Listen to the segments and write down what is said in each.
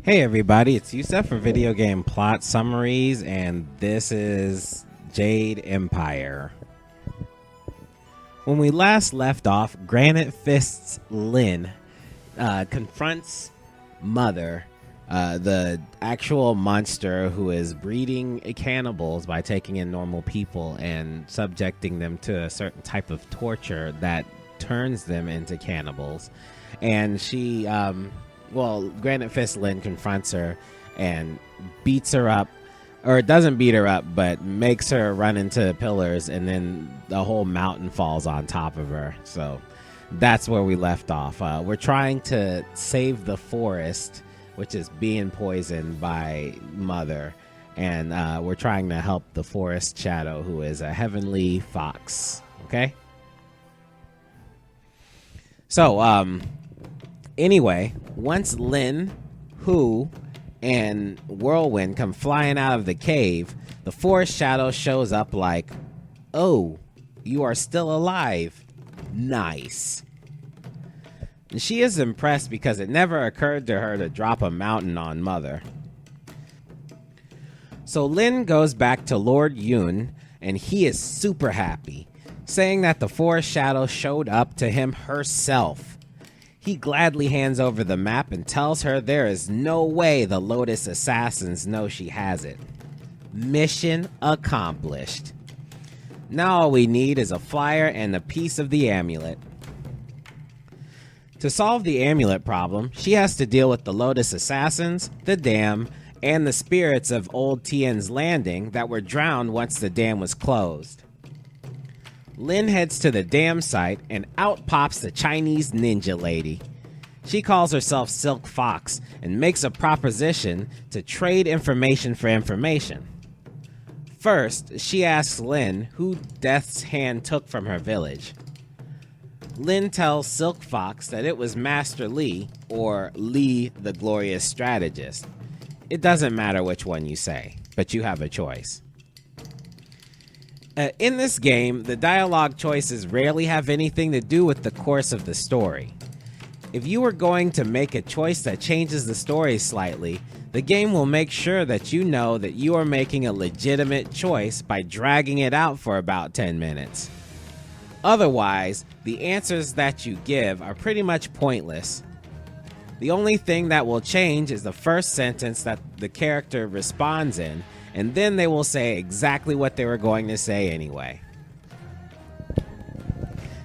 Hey everybody, it's Yusef for Video Game Plot Summaries, and this is Jade Empire. When we last left off, Granite Fists Lin confronts Mother, the actual monster who is breeding cannibals by taking in normal people and subjecting them to a certain type of torture that turns them into cannibals. And she, Granite Fist Lin confronts her and beats her up, or doesn't beat her up, but makes her run into pillars, and then the whole mountain falls on top of her. So that's where we left off. We're trying to save the forest, which is being poisoned by Mother, and we're trying to help the forest shadow, who is a heavenly fox. Okay? So, anyway, once Lin, Hu, and Whirlwind come flying out of the cave, the forest shadow shows up like, "Oh, you are still alive. Nice." And she is impressed because it never occurred to her to drop a mountain on Mother. So Lin goes back to Lord Yun, and he is super happy, saying that the forest shadow showed up to him herself. He gladly hands over the map and tells her there is no way the Lotus assassins know she has it. Mission accomplished. Now all we need is a flyer and a piece of the amulet. To solve the amulet problem, she has to deal with the Lotus assassins, the dam, and the spirits of Old Tien's Landing that were drowned once the dam was closed. Lin heads to the dam site, and out pops the Chinese ninja lady. She calls herself Silk Fox and makes a proposition to trade information for information. First, she asks Lin who Death's Hand took from her village. Lin tells Silk Fox that it was Master Li, or Li the Glorious Strategist. It doesn't matter which one you say, but you have a choice. In this game, the dialogue choices rarely have anything to do with the course of the story. If you are going to make a choice that changes the story slightly, the game will make sure that you know that you are making a legitimate choice by dragging it out for about 10 minutes. Otherwise, the answers that you give are pretty much pointless. The only thing that will change is the first sentence that the character responds in, and then they will say exactly what they were going to say anyway.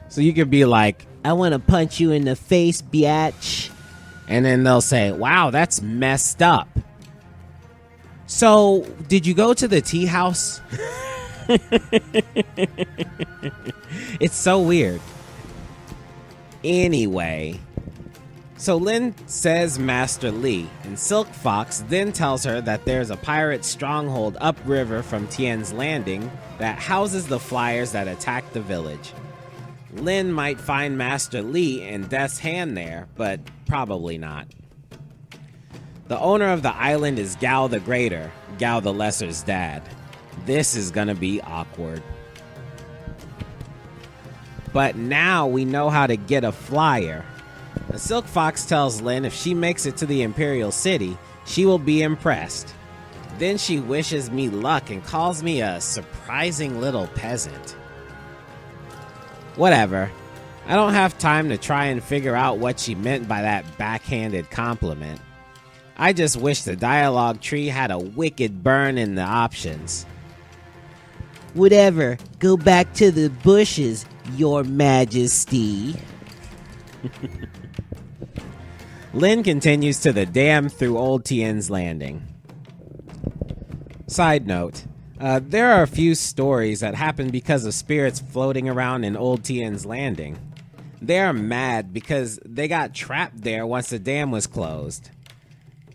So you could be like, "I want to punch you in the face, biatch." And then they'll say, "Wow, that's messed up. So, did you go to the tea house?" It's so weird. Anyway, so Lin says Master Li, and Silk Fox then tells her that there's a pirate stronghold upriver from Tien's Landing that houses the flyers that attacked the village. Lin might find Master Li and Death's Hand there, but probably not. The owner of the island is Gao the Greater, Gao the Lesser's dad. This is gonna be awkward. But now we know how to get a flyer. The Silk Fox tells Lin if she makes it to the Imperial City, she will be impressed. Then she wishes me luck and calls me a surprising little peasant. Whatever. I don't have time to try and figure out what she meant by that backhanded compliment. I just wish the dialogue tree had a wicked burn in the options. "Whatever. Go back to the bushes, Your Majesty." Lin continues to the dam through Old Tien's Landing. Side note, there are a few stories that happen because of spirits floating around in Old Tien's Landing. They are mad because they got trapped there once the dam was closed.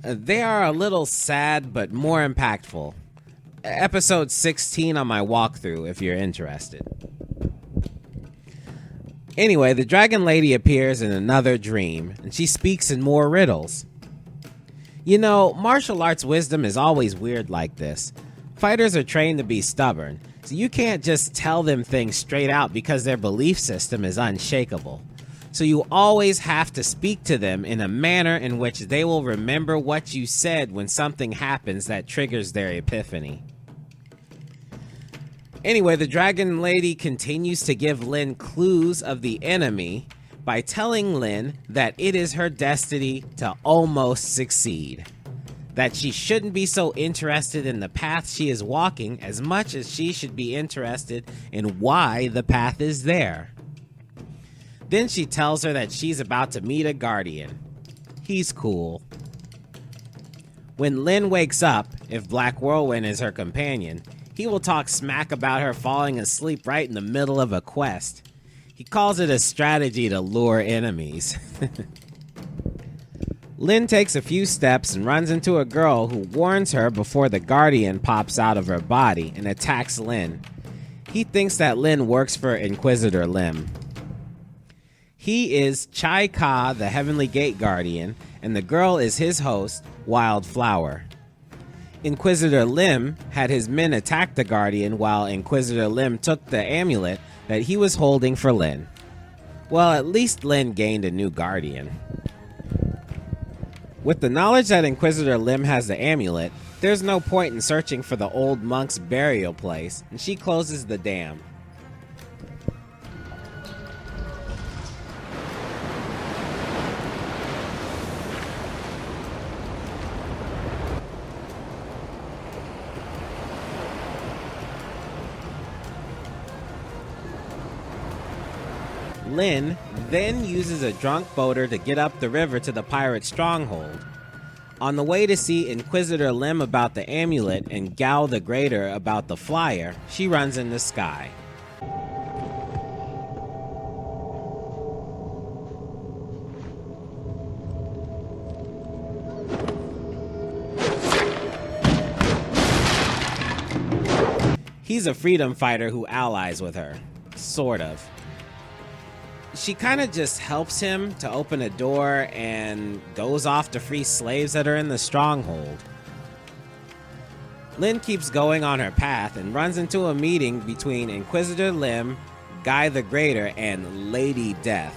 They are a little sad but more impactful. Episode 16 on my walkthrough if you're interested. Anyway, the Dragon Lady appears in another dream, and she speaks in more riddles. You know, martial arts wisdom is always weird like this. Fighters are trained to be stubborn, so you can't just tell them things straight out because their belief system is unshakable. So you always have to speak to them in a manner in which they will remember what you said when something happens that triggers their epiphany. Anyway, the dragon lady continues to give Lin clues of the enemy by telling Lin that it is her destiny to almost succeed. That she shouldn't be so interested in the path she is walking as much as she should be interested in why the path is there. Then she tells her that she's about to meet a guardian. He's cool. When Lin wakes up, if Black Whirlwind is her companion, he will talk smack about her falling asleep right in the middle of a quest. He calls it a strategy to lure enemies. Lin takes a few steps and runs into a girl who warns her before the Guardian pops out of her body and attacks Lin. He thinks that Lin works for Inquisitor Lim. He is Chai Ka, the Heavenly Gate Guardian, and the girl is his host, Wildflower. Inquisitor Lim had his men attack the Guardian while Inquisitor Lim took the amulet that he was holding for Lin. Well, at least Lin gained a new Guardian. With the knowledge that Inquisitor Lim has the amulet, there's no point in searching for the old monk's burial place, and she closes the dam. Lin then uses a drunk boater to get up the river to the pirate stronghold. On the way to see Inquisitor Lim about the amulet and Gao the Greater about the flyer, she runs in the sky. He's a freedom fighter who allies with her. Sort of. She kind of just helps him to open a door and goes off to free slaves that are in the stronghold. Lin keeps going on her path and runs into a meeting between Inquisitor Lim, Guy the Greater, and Lady Death.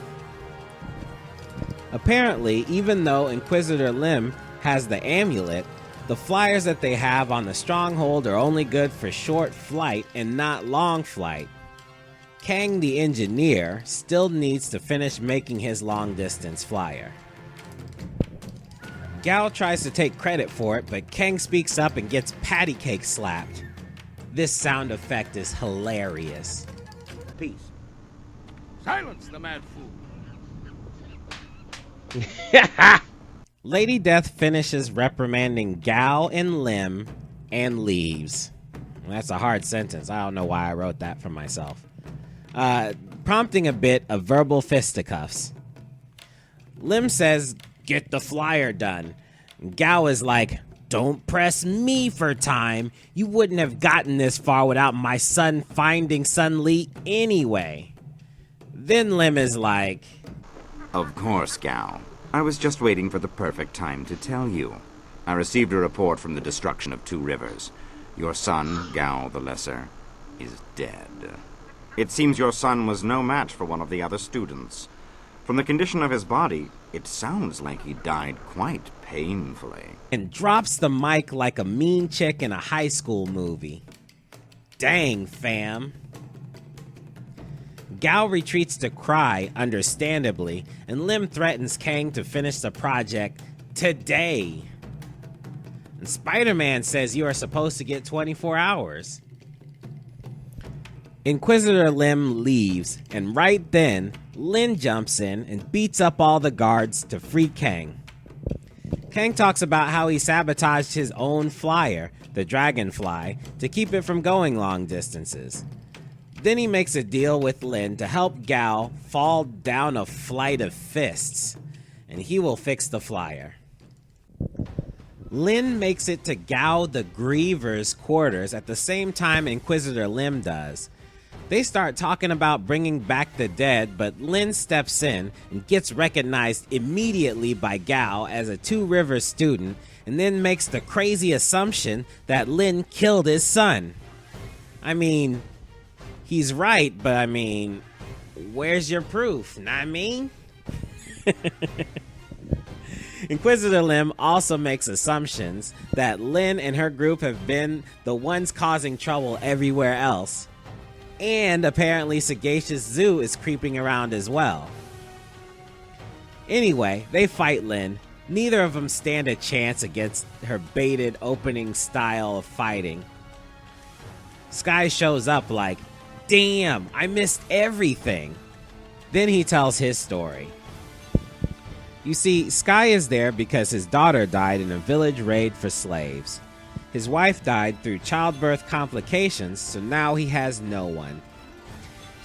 Apparently, even though Inquisitor Lim has the amulet, the flyers that they have on the stronghold are only good for short flight and not long flight. Kang the engineer still needs to finish making his long-distance flyer. Gao tries to take credit for it, but Kang speaks up and gets patty cake slapped. This sound effect is hilarious. Peace. Silence the mad fool. Lady Death finishes reprimanding Gao and Lim and leaves. That's a hard sentence. I don't know why I wrote that for myself. Prompting a bit of verbal fisticuffs. Lim says, "Get the flyer done." Gao is like, "Don't press me for time. You wouldn't have gotten this far without my son finding Sun Li anyway." Then Lim is like, "Of course, Gao. I was just waiting for the perfect time to tell you. I received a report from the destruction of 2 rivers. Your son, Gao the Lesser, is dead. It seems your son was no match for one of the other students. From the condition of his body, it sounds like he died quite painfully." And drops the mic like a mean chick in a high school movie. Dang, fam. Gao retreats to cry, understandably, and Lim threatens Kang to finish the project today. And Spider-Man says you are supposed to get 24 hours. Inquisitor Lim leaves, and right then, Lin jumps in and beats up all the guards to free Kang. Kang talks about how he sabotaged his own flyer, the Dragonfly, to keep it from going long distances. Then he makes a deal with Lin to help Gao fall down a flight of fists, and he will fix the flyer. Lin makes it to Gao the Griever's quarters at the same time Inquisitor Lim does. They start talking about bringing back the dead, but Lin steps in and gets recognized immediately by Gao as a 2 Rivers student, and then makes the crazy assumption that Lin killed his son. I mean, he's right, but I mean, where's your proof? Know what I mean? Inquisitor Lim also makes assumptions that Lin and her group have been the ones causing trouble everywhere else. And apparently Sagacious Zoo is creeping around as well. Anyway, they fight Lin. Neither of them stand a chance against her baited opening style of fighting. Sky shows up like, "Damn, I missed everything." Then he tells his story. You see, Sky is there because his daughter died in a village raid for slaves. His wife died through childbirth complications, so now he has no one.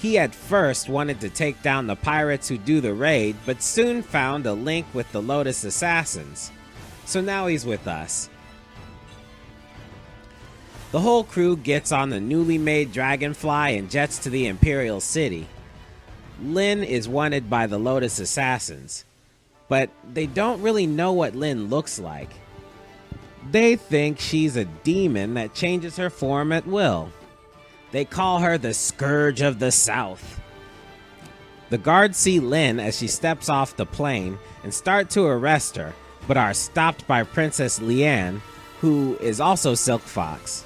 He at first wanted to take down the pirates who do the raid, but soon found a link with the Lotus Assassins. So now he's with us. The whole crew gets on the newly made Dragonfly and jets to the Imperial City. Lin is wanted by the Lotus Assassins, but they don't really know what Lin looks like. They think she's a demon that changes her form at will. They call her the Scourge of the South. The guards see Lin as she steps off the plane and start to arrest her, but are stopped by Princess Lian, who is also Silk Fox.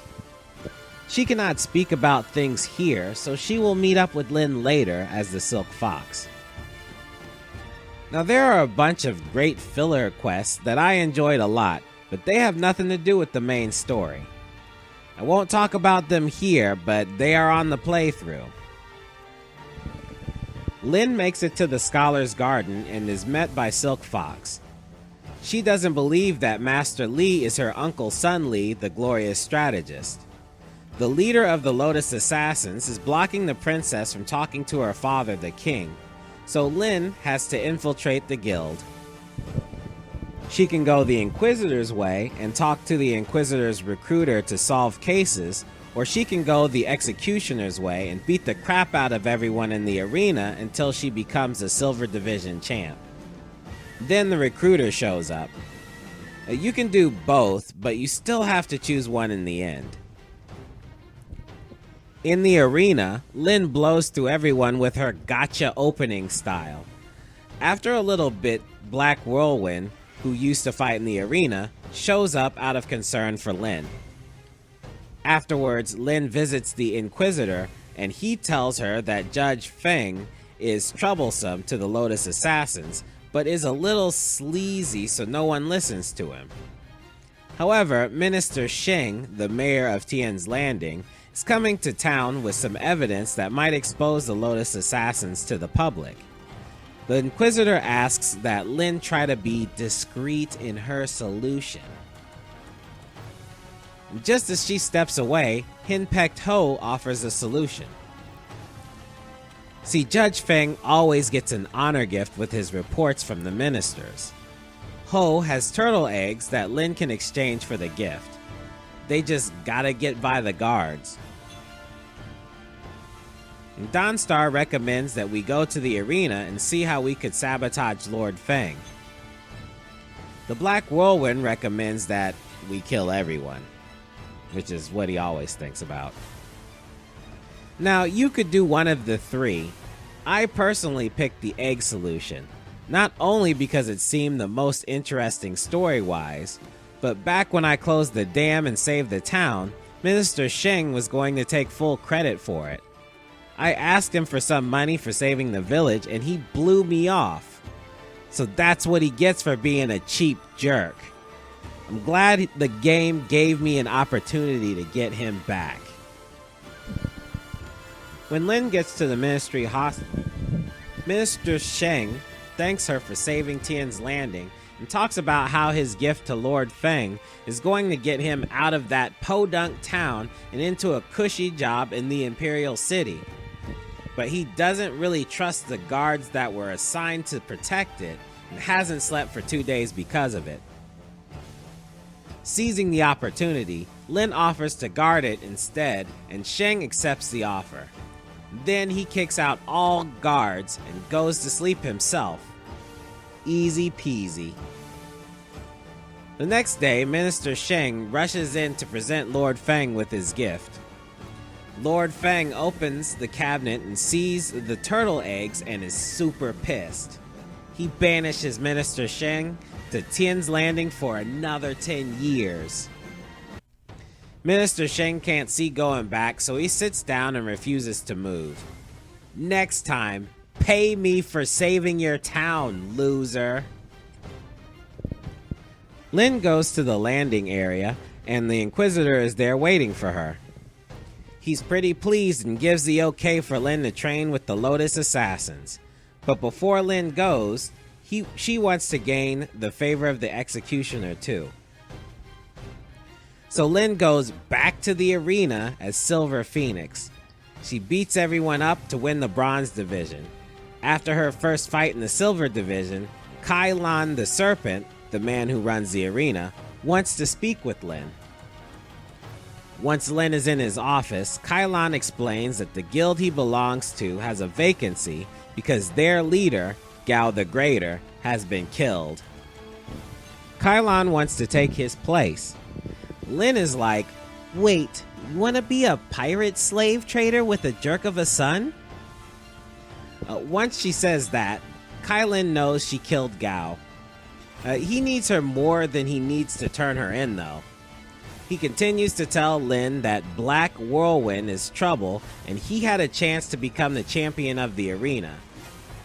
She cannot speak about things here, so she will meet up with Lin later as the Silk Fox. Now there are a bunch of great filler quests that I enjoyed a lot, but they have nothing to do with the main story. I won't talk about them here, but they are on the playthrough. Lin makes it to the Scholar's Garden and is met by Silk Fox. She doesn't believe that Master Li is her uncle Sun Li, the glorious strategist. The leader of the Lotus Assassins is blocking the princess from talking to her father, the king, so Lin has to infiltrate the guild. She can go the Inquisitor's way and talk to the Inquisitor's recruiter to solve cases, or she can go the Executioner's way and beat the crap out of everyone in the arena until she becomes a Silver Division champ. Then the recruiter shows up. You can do both, but you still have to choose one in the end. In the arena, Lin blows through everyone with her gotcha opening style. After a little bit, Black Whirlwind, who used to fight in the arena, shows up out of concern for Lin. Afterwards, Lin visits the Inquisitor, and he tells her that Judge Feng is troublesome to the Lotus Assassins, but is a little sleazy, so no one listens to him. However, Minister Sheng, the mayor of Tian's Landing, is coming to town with some evidence that might expose the Lotus Assassins to the public. The Inquisitor asks that Lin try to be discreet in her solution. Just as she steps away, Henpecked Ho offers a solution. See, Judge Feng always gets an honor gift with his reports from the ministers. Ho has turtle eggs that Lin can exchange for the gift. They just gotta get by the guards. Dawnstar recommends that we go to the arena and see how we could sabotage Lord Feng. The Black Whirlwind recommends that we kill everyone, which is what he always thinks about. Now, you could do one of the three. I personally picked the egg solution, not only because it seemed the most interesting story-wise, but back when I closed the dam and saved the town, Minister Sheng was going to take full credit for it. I asked him for some money for saving the village, and he blew me off. So that's what he gets for being a cheap jerk. I'm glad the game gave me an opportunity to get him back. When Lin gets to the Ministry Hospital, Minister Sheng thanks her for saving Tian's Landing and talks about how his gift to Lord Feng is going to get him out of that podunk town and into a cushy job in the Imperial City. But he doesn't really trust the guards that were assigned to protect it and hasn't slept for 2 days because of it. Seizing the opportunity, Lin offers to guard it instead, and Sheng accepts the offer. Then he kicks out all guards and goes to sleep himself. Easy peasy. The next day, Minister Sheng rushes in to present Lord Feng with his gift. Lord Feng opens the cabinet and sees the turtle eggs and is super pissed. he banishes Minister Sheng to Tian's Landing for another 10 years. Minister Sheng can't see going back, so he sits down and refuses to move. Next time, pay me for saving your town, loser. Lin goes to the landing area, and the Inquisitor is there waiting for her. He's pretty pleased and gives the okay for Lin to train with the Lotus Assassins. But before Lin goes, she wants to gain the favor of the Executioner too. So Lin goes back to the arena as Silver Phoenix. She beats everyone up to win the Bronze Division. After her first fight in the Silver Division, Kai Lan the Serpent, the man who runs the arena, wants to speak with Lin. Once Lin is in his office, Kai Lan explains that the guild he belongs to has a vacancy because their leader, Gao the Greater, has been killed. Kai Lan wants to take his place. Lin is like, wait, you want to be a pirate slave trader with a jerk of a son? Once she says that, Kai Lan knows she killed Gao. He needs her more than he needs to turn her in, though. He continues to tell Lin that Black Whirlwind is trouble and he had a chance to become the champion of the arena.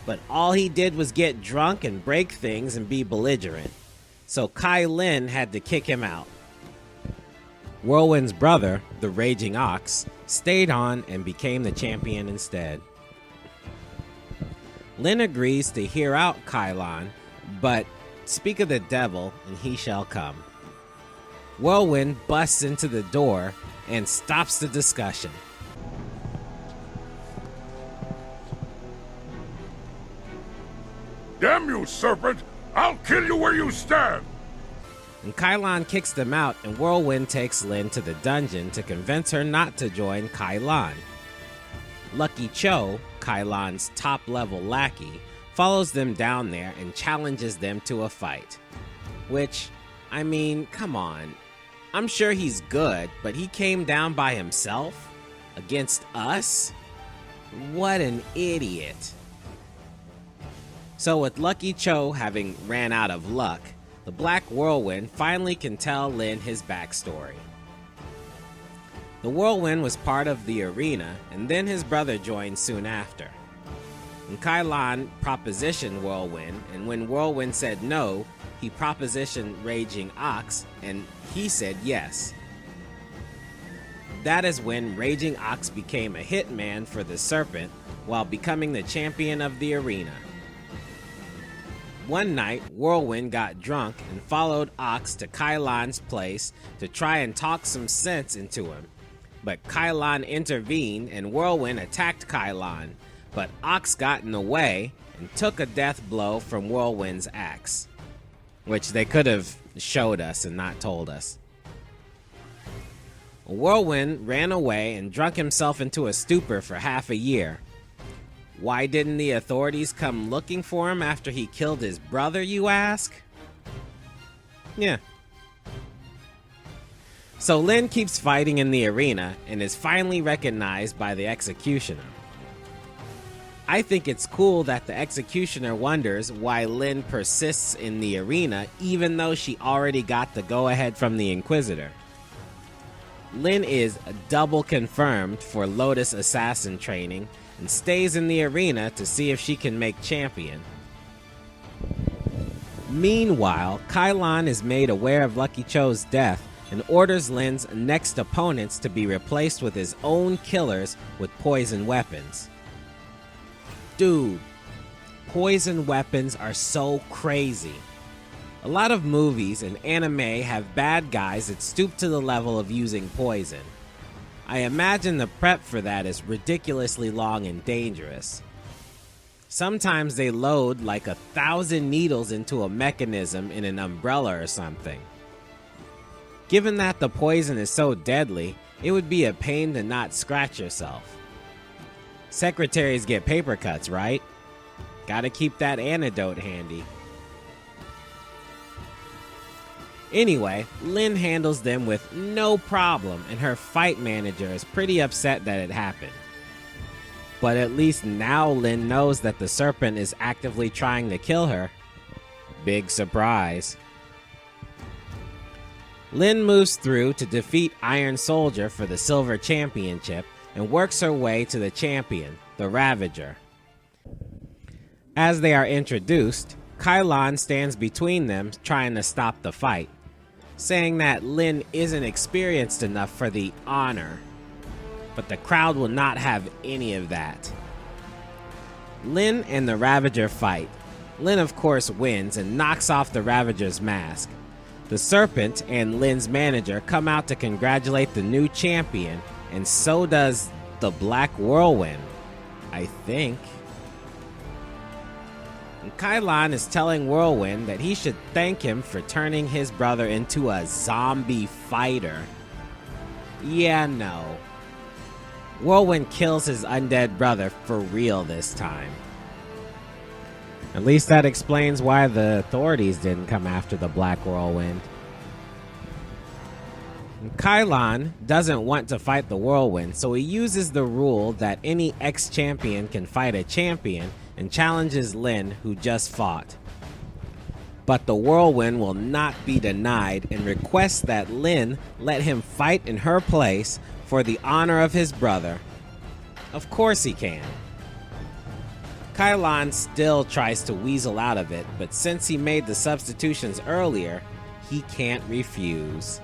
But all he did was get drunk and break things and be belligerent. So Kai Lan had to kick him out. Whirlwind's brother, the Raging Ox, stayed on and became the champion instead. Lin agrees to hear out Kai Lan, but speak of the devil and he shall come. Whirlwind busts into the door and stops the discussion. Damn you, serpent! I'll kill you where you stand! And Kai Lan kicks them out, and Whirlwind takes Lin to the dungeon to convince her not to join Kai Lan. Lucky Cho, Kai Lan's top-level lackey, follows them down there and challenges them to a fight. Which, I mean, come on. I'm sure he's good, but he came down by himself? Against us? What an idiot. So with Lucky Cho having ran out of luck, the Black Whirlwind finally can tell Lin his backstory. The Whirlwind was part of the arena, and then his brother joined soon after. And Kai Lan propositioned Whirlwind, and when Whirlwind said no, he propositioned Raging Ox, and he said yes. That is when Raging Ox became a hitman for the Serpent while becoming the champion of the arena. One night, Whirlwind got drunk and followed Ox to Kai Lan's place to try and talk some sense into him. But Kai Lan intervened and Whirlwind attacked Kai Lan, but Ox got in the way and took a death blow from Whirlwind's axe. Which they could have showed us and not told us. Whirlwind ran away and drunk himself into a stupor for half a year. Why didn't the authorities come looking for him after he killed his brother, you ask? Yeah. So Lin keeps fighting in the arena and is finally recognized by the Executioner. I think it's cool that the Executioner wonders why Lin persists in the arena even though she already got the go-ahead from the Inquisitor. Lin is double confirmed for Lotus Assassin training and stays in the arena to see if she can make champion. Meanwhile, Kai Lan is made aware of Lucky Cho's death and orders Lin's next opponents to be replaced with his own killers with poison weapons. Dude, poison weapons are so crazy. A lot of movies and anime have bad guys that stoop to the level of using poison. I imagine the prep for that is ridiculously long and dangerous. Sometimes they load like 1,000 needles into a mechanism in an umbrella or something. Given that the poison is so deadly, it would be a pain to not scratch yourself. Secretaries get paper cuts, right? Gotta keep that antidote handy. Anyway, Lin handles them with no problem, and her fight manager is pretty upset that it happened. But at least now Lin knows that the serpent is actively trying to kill her. Big surprise. Lin moves through to defeat Iron Soldier for the Silver Championship and works her way to the champion, the Ravager. As they are introduced, Kylon stands between them trying to stop the fight, saying that Lin isn't experienced enough for the honor. But the crowd will not have any of that. Lin and the Ravager fight. Lin of course wins and knocks off the Ravager's mask. The Serpent and Lin's manager come out to congratulate the new champion, and so does the Black Whirlwind, I think. And Kylon is telling Whirlwind that he should thank him for turning his brother into a zombie fighter. Yeah, no. Whirlwind kills his undead brother for real this time. At least that explains why the authorities didn't come after the Black Whirlwind. And Kylon doesn't want to fight the Whirlwind, so he uses the rule that any ex-champion can fight a champion and challenges Lin, who just fought. But the Whirlwind will not be denied and requests that Lin let him fight in her place for the honor of his brother. Of course he can. Kylon still tries to weasel out of it, but since he made the substitutions earlier, he can't refuse.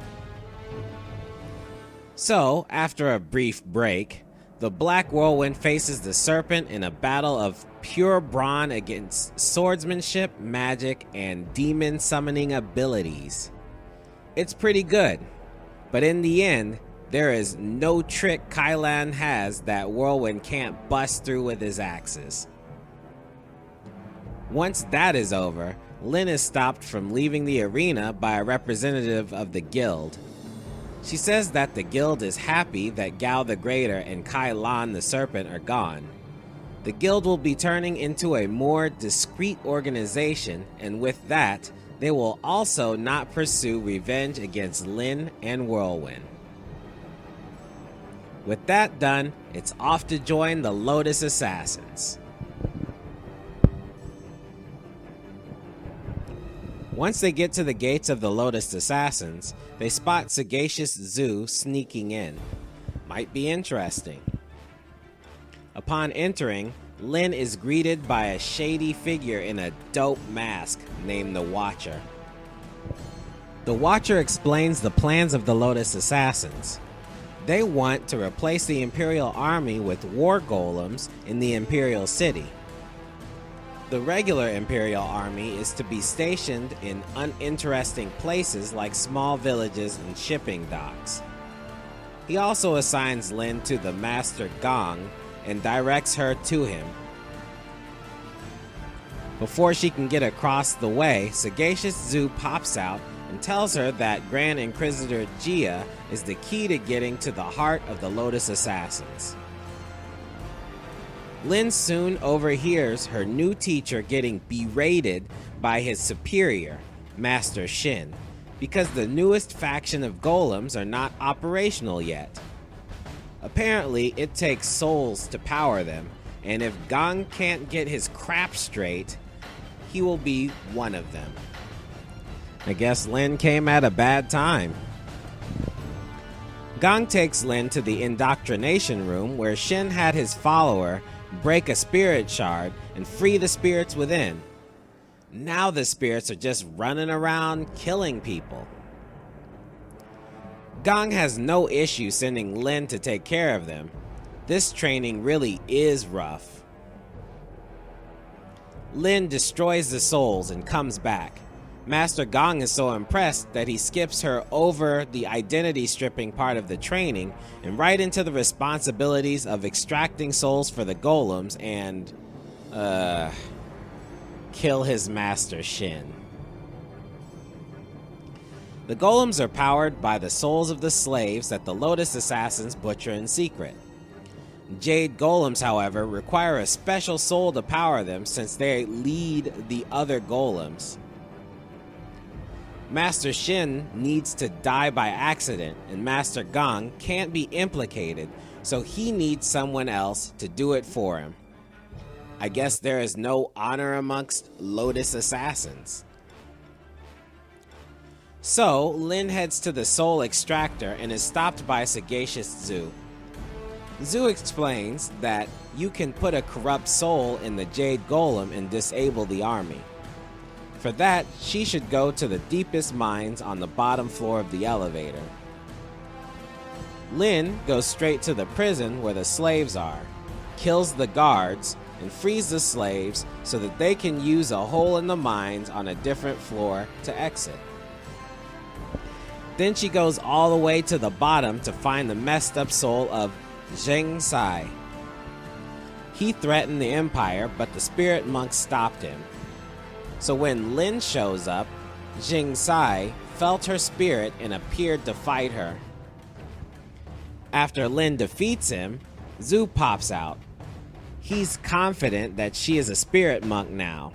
So, after a brief break, the Black Whirlwind faces the Serpent in a battle of pure brawn against swordsmanship, magic, and demon summoning abilities. It's pretty good, but in the end, there is no trick Kylon has that Whirlwind can't bust through with his axes. Once that is over, Lin is stopped from leaving the arena by a representative of the guild. She says that the guild is happy that Gao the Greater and Kylon the Serpent are gone. The guild will be turning into a more discreet organization, and with that, they will also not pursue revenge against Lin and Whirlwind. With that done, it's off to join the Lotus Assassins. Once they get to the gates of the Lotus Assassins, they spot Sagacious Zhu sneaking in. Might be interesting. Upon entering, Lin is greeted by a shady figure in a dope mask named the Watcher. The Watcher explains the plans of the Lotus Assassins. They want to replace the Imperial Army with war golems in the Imperial City. The regular Imperial Army is to be stationed in uninteresting places like small villages and shipping docks. He also assigns Lin to the Master Gong and directs her to him. Before she can get across the way, Sagacious Zhu pops out and tells her that Grand Inquisitor Jia is the key to getting to the heart of the Lotus Assassins. Lin soon overhears her new teacher getting berated by his superior, Master Shin, because the newest faction of golems are not operational yet. Apparently, it takes souls to power them, and if Gong can't get his crap straight, he will be one of them. I guess Lin came at a bad time. Gong takes Lin to the indoctrination room where Shin had his follower break a spirit shard and free the spirits within. Now the spirits are just running around killing people. Gong has no issue sending Lin to take care of them. This training really is rough. Lin destroys the souls and comes back. Master Gong is so impressed that he skips her over the identity stripping part of the training and right into the responsibilities of extracting souls for the golems and, kill his master Shin. The golems are powered by the souls of the slaves that the Lotus Assassins butcher in secret. Jade golems, however, require a special soul to power them since they lead the other golems. Master Shin needs to die by accident, and Master Gong can't be implicated, so he needs someone else to do it for him. I guess there is no honor amongst Lotus assassins. So, Lin heads to the Soul Extractor and is stopped by Sagacious Zhu. Zhu explains that you can put a corrupt soul in the Jade Golem and disable the army. For that, she should go to the deepest mines on the bottom floor of the elevator. Lin goes straight to the prison where the slaves are, kills the guards, and frees the slaves so that they can use a hole in the mines on a different floor to exit. Then she goes all the way to the bottom to find the messed up soul of Zheng Sai. He threatened the Empire, but the spirit monk stopped him. So when Lin shows up, Zheng Sai felt her spirit and appeared to fight her. After Lin defeats him, Zhu pops out. He's confident that she is a spirit monk now.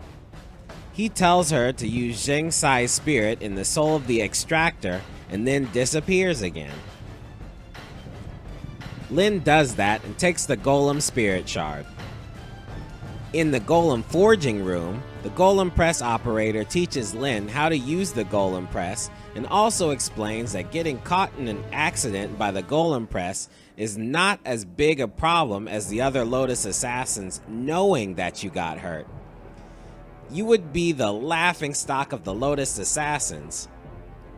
He tells her to use Zheng Sai's spirit in the soul of the extractor and then disappears again. Lin does that and takes the golem spirit shard. In the golem forging room, the golem press operator teaches Lin how to use the golem press and also explains that getting caught in an accident by the golem press is not as big a problem as the other Lotus assassins knowing that you got hurt. You would be the laughing stock of the Lotus assassins.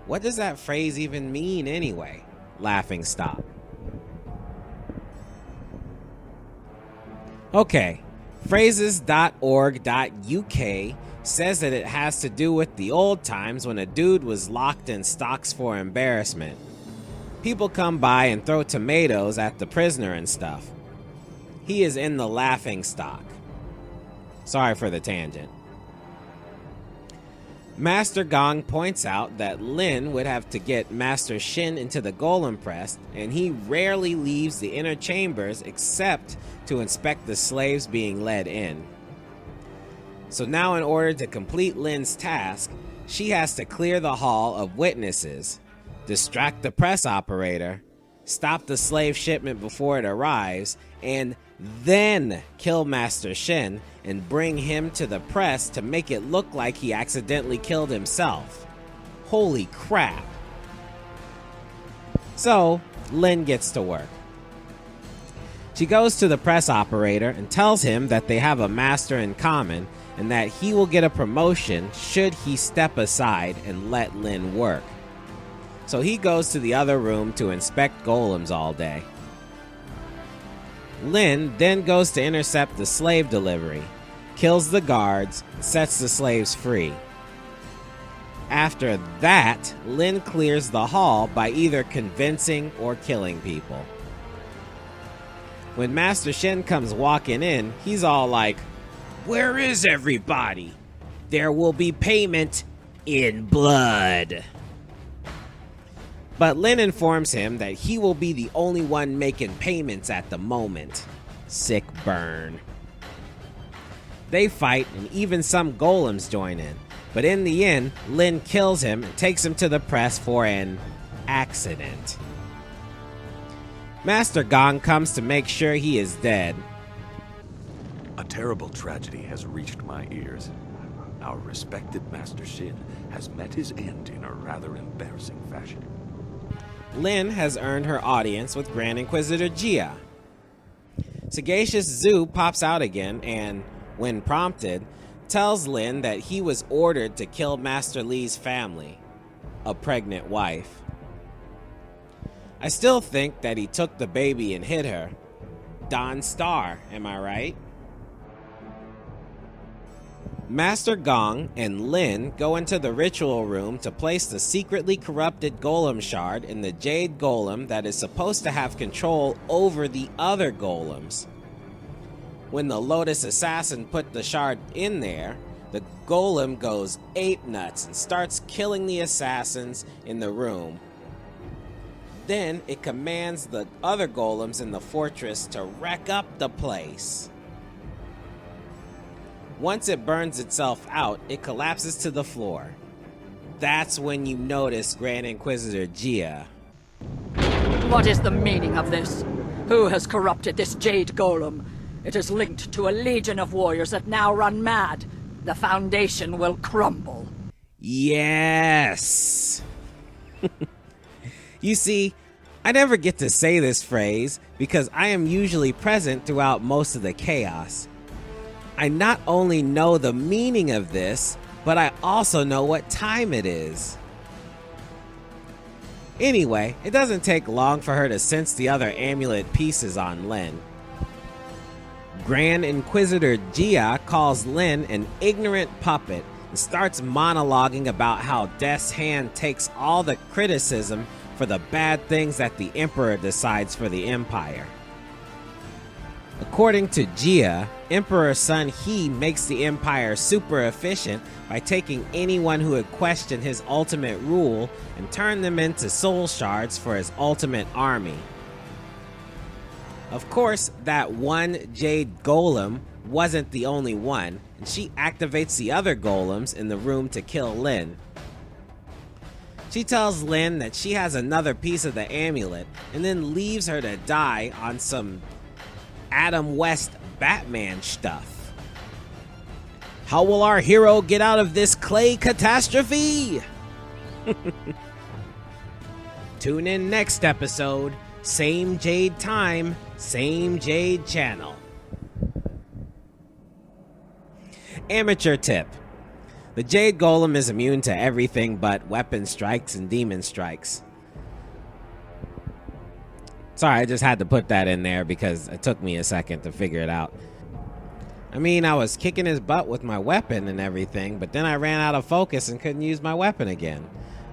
What does that phrase even mean anyway? Laughing stock. Okay, phrases.org.uk says that it has to do with the old times when a dude was locked in stocks for embarrassment. People come by and throw tomatoes at the prisoner and stuff. He is in the laughing stock. Sorry for the tangent. Master Gong points out that Lin would have to get Master Shin into the golem press, and he rarely leaves the inner chambers except to inspect the slaves being led in. So now in order to complete Lin's task, she has to clear the hall of witnesses, distract the press operator, stop the slave shipment before it arrives, and then kill Master Shin and bring him to the press to make it look like he accidentally killed himself. Holy crap. So, Lin gets to work. She goes to the press operator and tells him that they have a master in common and that he will get a promotion should he step aside and let Lin work. So he goes to the other room to inspect golems all day. Lin then goes to intercept the slave delivery, kills the guards, and sets the slaves free. After that, Lin clears the hall by either convincing or killing people. When Master Shin comes walking in, he's all like, "Where is everybody? There will be payment in blood." But Lin informs him that he will be the only one making payments at the moment. Sick burn. They fight and even some golems join in. But in the end, Lin kills him and takes him to the press for an accident. Master Gong comes to make sure he is dead. A terrible tragedy has reached my ears. Our respected Master Shin has met his end in a rather embarrassing fashion. Lin has earned her audience with Grand Inquisitor Jia. Sagacious Zhu pops out again and, when prompted, tells Lin that he was ordered to kill Master Li's family, a pregnant wife. I still think that he took the baby and hid her. Don Star, am I right? Master Gong and Lin go into the ritual room to place the secretly corrupted golem shard in the Jade Golem that is supposed to have control over the other golems. When the Lotus assassin put the shard in there, the golem goes ape nuts and starts killing the assassins in the room. Then it commands the other golems in the fortress to wreck up the place. Once it burns itself out, it collapses to the floor. That's when you notice Grand Inquisitor Jia. What is the meaning of this? Who has corrupted this Jade Golem? It is linked to a legion of warriors that now run mad. The Foundation will crumble. Yes! You see, I never get to say this phrase because I am usually present throughout most of the chaos. I not only know the meaning of this, but I also know what time it is. Anyway, it doesn't take long for her to sense the other amulet pieces on Lin. Grand Inquisitor Gia calls Lin an ignorant puppet and starts monologuing about how Death's Hand takes all the criticism for the bad things that the Emperor decides for the Empire. According to Gia, Emperor Sun He makes the Empire super efficient by taking anyone who would question his ultimate rule and turn them into soul shards for his ultimate army. Of course, that one Jade Golem wasn't the only one, and she activates the other golems in the room to kill Lin. She tells Lin that she has another piece of the amulet and then leaves her to die on some Adam West Batman stuff. How will our hero get out of this clay catastrophe? Tune in next episode. Same Jade time, same Jade channel. Amateur tip. The Jade Golem is immune to everything but weapon strikes and demon strikes. Sorry, I just had to put that in there because it took me a second to figure it out. I mean, I was kicking his butt with my weapon and everything, but then I ran out of focus and couldn't use my weapon again.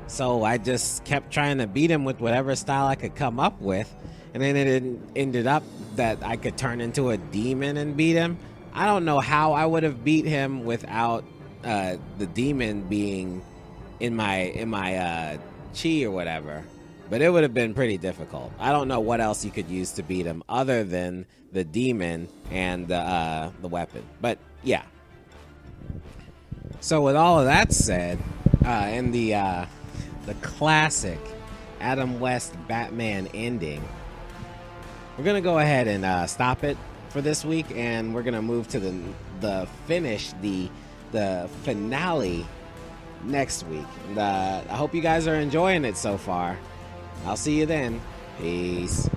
So I just kept trying to beat him with whatever style I could come up with, and then it ended up that I could turn into a demon and beat him. I don't know how I would have beat him without the demon being in my chi or whatever. But it would have been pretty difficult. I don't know what else you could use to beat him other than the demon and the weapon. But yeah. So with all of that said, and the classic Adam West Batman ending, we're gonna go ahead and stop it for this week, and we're gonna move to the finale next week. And I hope you guys are enjoying it so far. I'll see you then. Peace.